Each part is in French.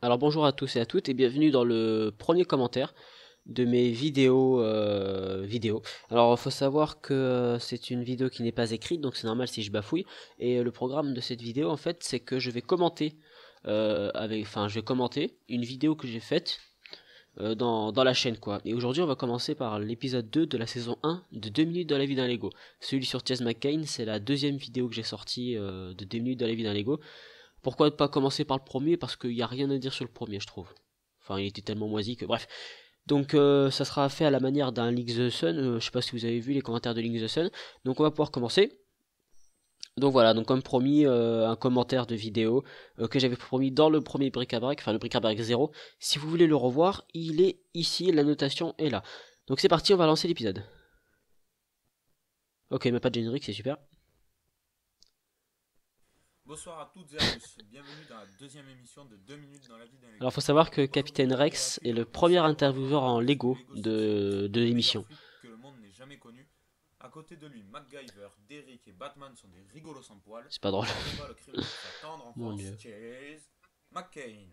Alors bonjour à tous et à toutes et bienvenue dans le premier commentaire de mes vidéos. Alors il faut savoir que c'est une vidéo qui n'est pas écrite, donc c'est normal si je bafouille. Et le programme de cette vidéo en fait c'est que je vais commenter je vais commenter une vidéo que j'ai faite dans la chaîne quoi. Et aujourd'hui on va commencer par l'épisode 2 de la saison 1 de 2 minutes dans la vie d'un Lego. Celui sur Chess McCain, c'est la deuxième vidéo que j'ai sortie de 2 minutes dans la vie d'un Lego. Pourquoi pas commencer par le premier? Parce qu'il n'y a rien à dire sur le premier, je trouve. Enfin, il était tellement moisi que bref. Donc ça sera fait à la manière d'un Link the Sun. Je sais pas si vous avez vu les commentaires de Link the Sun. Donc on va pouvoir commencer. Donc voilà, donc comme promis, un commentaire de vidéo que j'avais promis dans le premier bric-à-brac, enfin le bric-à-brac 0. Si vous voulez le revoir, il est ici, la notation est là. Donc c'est parti, on va lancer l'épisode. Ok, mais pas de générique, c'est super. Bonsoir à toutes et à tous, bienvenue dans la deuxième émission de 2 minutes dans la vie d'un Lego. Alors faut savoir que Aujourd'hui, Capitaine je suis Rex est accueilli le par premier Sarah, intervieweur en fondatrice de Lego Lego City, de le meilleur l'émission. flic que le monde n'ait jamais connu. À côté de lui, MacGyver, Derrick et Batman sont des rigolos sans poils. C'est pas drôle. On combat le crime de sa tendre Mon enfance, dieu. Chase McCain.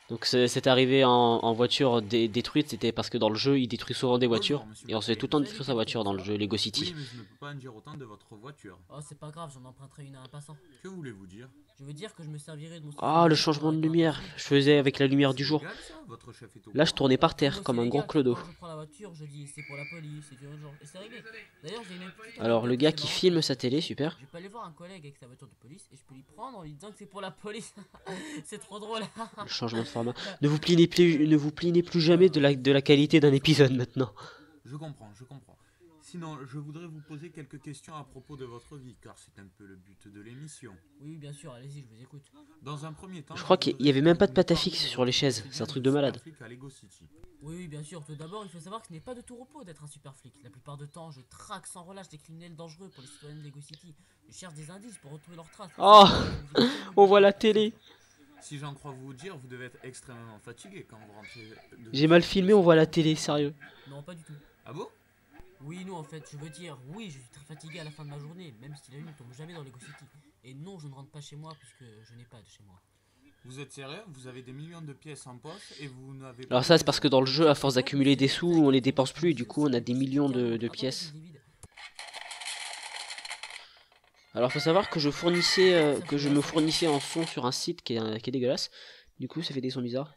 Donc c'est arrivé en voiture détruite, c'était parce que dans le jeu il détruit souvent des voitures, Bonjour, monsieur et on se fait tout McCain. le temps Salut détruire sa Capitaine, voiture dans ça le va? jeu Lego Oui, City. mais je ne peux pas en dire autant de votre voiture. Oh, c'est pas grave, j'en emprunterai une à un passant. Que voulez-vous dire? Je veux dire que je me servirai de mon Ah, le sous-officier pour changement de arrêter un lumière, passant. je faisais avec la lumière du C'est jour. légal ça? Votre chef est au Là je courant? tournais par Pour terre moi, comme c'est un gros légal, clodo. quand je prends la voiture, je dis c'est pour la police, c'est urgent. Et c'est réglé. D'ailleurs, j'ai une petite Alors le anecdote gars assez qui marrante filme à sa vous télé, raconter. super. Je vais pas aller voir un collègue avec sa voiture de police et je peux lui prendre en lui disant que c'est pour la police. C'est trop drôle. Le changement de format. Ne vous plaignez plus jamais de la qualité d'un épisode maintenant. Je comprends, je comprends. Sinon, je voudrais vous poser quelques questions à propos de votre vie, car c'est un peu le but de l'émission. Oui, bien sûr, allez-y, je vous écoute. Dans un premier temps, Je je crois qu'il voudrais y avait même que pas vous de nous pâte à parliez fixe de sur les votre chaises, c'est un quotidien truc de de malade. super flic à Lego City. Oui, oui, bien sûr. Tout d'abord, il faut savoir que ce n'est pas de tout repos d'être un super flic. La plupart du temps, je traque sans relâche des criminels dangereux pour les citoyens de Lego City. Je cherche des indices pour retrouver leurs traces. Oh, Vous écoutez ou on pas? voit la télé. Si j'en crois vous dire, vous devez être extrêmement fatigué quand vous rentrez de J'ai mal mission. filmé, on voit la télé, sérieux. Non, pas du tout. Ah bon? Oui, non, en fait, je veux dire, oui, je suis très fatigué à la fin de ma journée, même si la nuit ne tombe jamais dans Lego City. Et non, je ne rentre pas chez moi puisque je n'ai pas de chez moi. Vous êtes sérieux? Vous avez des millions de pièces en poche et vous n'avez pas Alors de ça c'est parce maison. que dans le jeu, à force Ouais, d'accumuler des c'est sous, vrai on que les les dépense plus, et Lego du City, coup on a c'est des Lego millions City tellement de attendez, pièces. je les vide. Alors faut savoir que Ça je pourrait me être. fournissais en son sur un site qui est dégueulasse. Du coup ça fait des sons bizarres.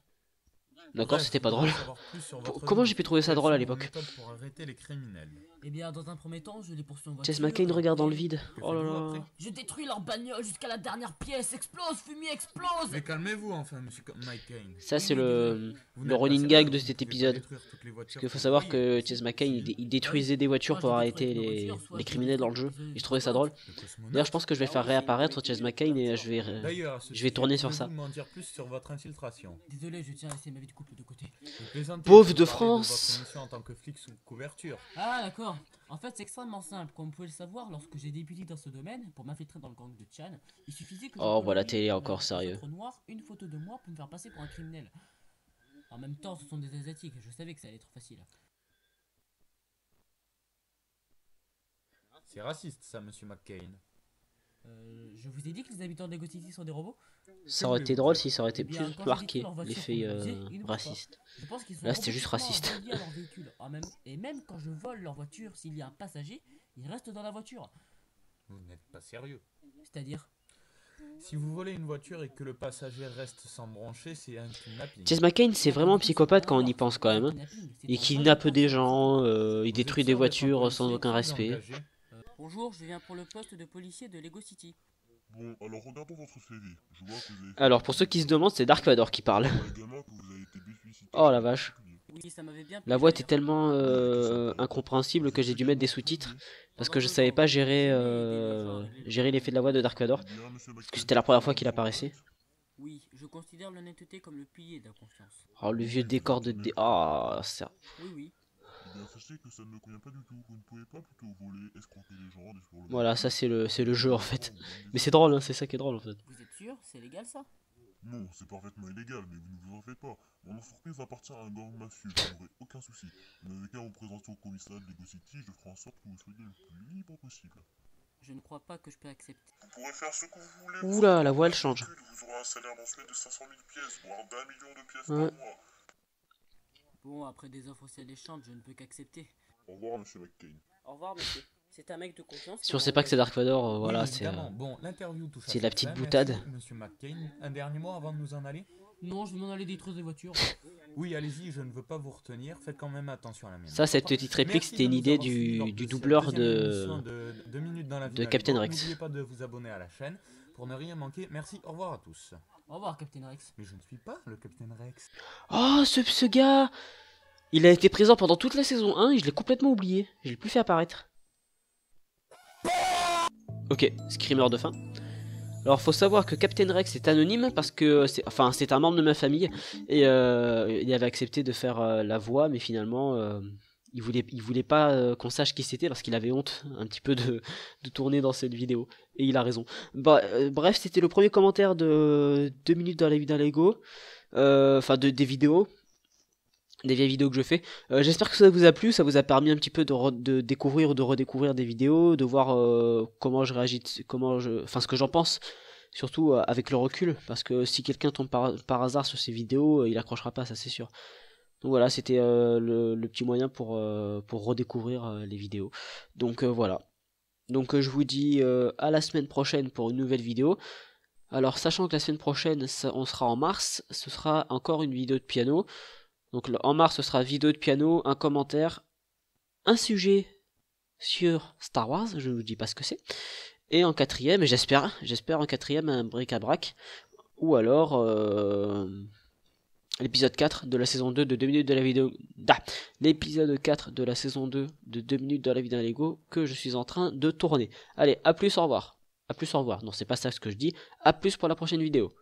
D'accord, Bref, c'était je pas drôle. voudrais savoir plus sur votre Comment vie. j'ai pu trouver ça Quelles drôle à sont vos l'époque? méthodes pour arrêter les criminels? Eh bien, dans un premier temps, je les poursuis en Chess voiture. McCain Et regarde dans le après, vide. Que Oh là faites-vous là. après? je détruis leur bagnole jusqu'à la dernière pièce. Explose, fumier, explose. Mais calmez-vous enfin, monsieur McCain. Ça Oui, c'est oui, désolé. Vous le n'êtes pas running sérieux, gag de vous ne cet pouvez pas épisode. détruire toutes les Parce voitures qu'il faut que vous savoir voyez. que Si, Chess McCain si. il Bah oui. détruisait des voitures Soit je pour les détruis arrêter avec ma voiture, soit les je les criminels détruis dans le avec jeu. des Et je trouvais ça cosmonautes. drôle. Le D'ailleurs je cosmonaute? pense que je vais Ah faire oui, si, réapparaître oui, Chess oui. McCain et D'ailleurs, à ce je vais sujet, tourner sur pouvez-vous ça. m'en dire plus sur votre infiltration? Désolé, je tiens à laisser ma vie de couple de côté. Vous plaisantez, Pauvre je de veux parler de votre France. mission en tant que flic sous couverture. Ah, d'accord. En fait, c'est extrêmement simple. Comme vous pouvez le savoir, lorsque j'ai débuté dans ce domaine, pour m'infiltrer dans le gang de Chan, il suffisait que je Oh voilà colorie télé encore des sérieux. autres noirs une photo de moi pour me faire passer pour un criminel. En même temps, ce sont des asiatiques. Je savais que ça allait être facile. C'est raciste ça, monsieur McCain. Je vous ai dit que les habitants de Lego City sont des robots. Ça aurait été drôle si ça aurait été Eh bien, plus quand j'ai détruit marqué, leur voiture l'effet pour m'amuser, ils ne voient pas. raciste. Je pense qu'ils sont Là, c'était juste robotiquement raciste. reliés à leur véhicule. Et même quand je vole leur voiture, s'il y a un passager, il reste dans la voiture. Vous n'êtes pas sérieux. C'est-à-dire, Si vous volez une voiture et que le passager reste sans brancher, c'est un kidnapping. Chess McCain, c'est vraiment un Pas du tout, psychopathe rien quand à on y voir. pense quand même. Un Hein. kidnapping, c'est Il un vol kidnappe des intention gens, il Vous êtes détruit des sûr d'être un voitures sans policier aucun plus respect. engagé? Bonjour, je viens pour le poste de policier de Lego City. Bon, alors regardons votre CV. Je vois que vous avez fait Alors des pour ceux qui se études. demandent, c'est Dark Vador qui parle. Je vois également que vous avez été déficitaire Oh la en vache. particulier. Oui, ça m'avait bien plu. La voix était d'ailleurs. tellement Vous avez été sympa. incompréhensible que j'ai dû mettre des sous-titres. Parce que je Pendant savais 2 pas ans, j'ai jamais aidé les gens à régler gérer l'effet de la voix de Dark Vador. Eh bien, monsieur Parce que McCain, c'était la première vous fois êtes qu'il apparaissait. honnête? Oui, je considère l'honnêteté comme le pilier de la confiance. Oh le vieux Oui, décor vous êtes de... honnête. Oh ça... Oui, oui. Eh bien, sachez que ça ne me convient pas du tout. Vous ne pouvez pas plutôt voler, escroquer les gens, détruire le Voilà, ça véhicule. c'est le jeu en Des fait. gens, vous donne des Mais c'est ordres. drôle, hein, c'est ça qui est drôle en fait. Vous êtes sûr? C'est légal ça? Non, c'est parfaitement illégal, mais vous ne vous en faites pas. Mon entreprise appartient à un gang mafieux, vous n'aurez aucun souci. Vous n'avez qu'à vous présenter au commissariat de Lego City, je ferai en sorte que vous soyez le plus libre possible. Je ne crois pas que je peux accepter. Vous pourrez faire ce que vous voulez. Oula, la voix elle change. Vous aurez un salaire mensuel de 500 000 pièces, voire d'1 million de pièces Ouais. par mois. Bon, après des offres aussi alléchantes, je ne peux qu'accepter. Au revoir, monsieur McCain. Au revoir, monsieur. C'est un mec de confiance. Si on sait pas que c'est Dark Vador, Oui, voilà, c'est... évidemment. Bon, l'interview touche à c'est sa la petite fin. boutade. Merci, monsieur McCain. Un dernier mot avant de nous en aller? Non, je vais m'en aller détruire des voitures. Oui, allez-y, je ne veux pas vous retenir. Faites quand même attention à la mienne. Ça, cette petite réplique, Merci c'était de une nous idée avoir suivis lors du de cette doubleur deuxième émission de... 2 minutes dans la vie de d'un Captain Lego. Rex. N'oubliez pas de vous abonner à la chaîne pour ne rien manquer. Merci, au revoir à tous. Au revoir, Captain Rex. Mais je ne suis pas le Captain Rex. Oh, ce gars! Il a été présent pendant toute la saison 1 et je l'ai complètement oublié. Je l'ai plus fait apparaître. Ok, screamer de fin. Alors faut savoir que Captain Rex est anonyme parce que c'est un membre de ma famille et il avait accepté de faire la voix, mais finalement il voulait pas qu'on sache qui c'était parce qu'il avait honte un petit peu de tourner dans cette vidéo, et il a raison. Bref, c'était le premier commentaire de 2 minutes dans la vie d'un Lego, enfin des vidéos, des vieilles vidéos que je fais. J'espère que ça vous a plu, ça vous a permis un petit peu de découvrir ou de redécouvrir des vidéos, de voir comment je réagis, ce que j'en pense, surtout avec le recul, parce que si quelqu'un tombe par hasard sur ces vidéos, il accrochera pas, ça c'est sûr. Donc voilà, c'était le petit moyen pour redécouvrir les vidéos. Donc voilà. Donc je vous dis à la semaine prochaine pour une nouvelle vidéo. Alors sachant que la semaine prochaine, on sera en mars, ce sera encore une vidéo de piano. Donc en mars, ce sera vidéo de piano, un commentaire, un sujet sur Star Wars, je ne vous dis pas ce que c'est. Et en quatrième, j'espère en quatrième un bric-à-brac. Ou alors l'épisode 4 de la saison 2 de 2 minutes de la vidéo. L'épisode 4 de la saison 2 de 2 minutes de la vidéo Lego que je suis en train de tourner. Allez, à plus, au revoir. À plus, au revoir. Non, c'est pas ça ce que je dis. À plus pour la prochaine vidéo.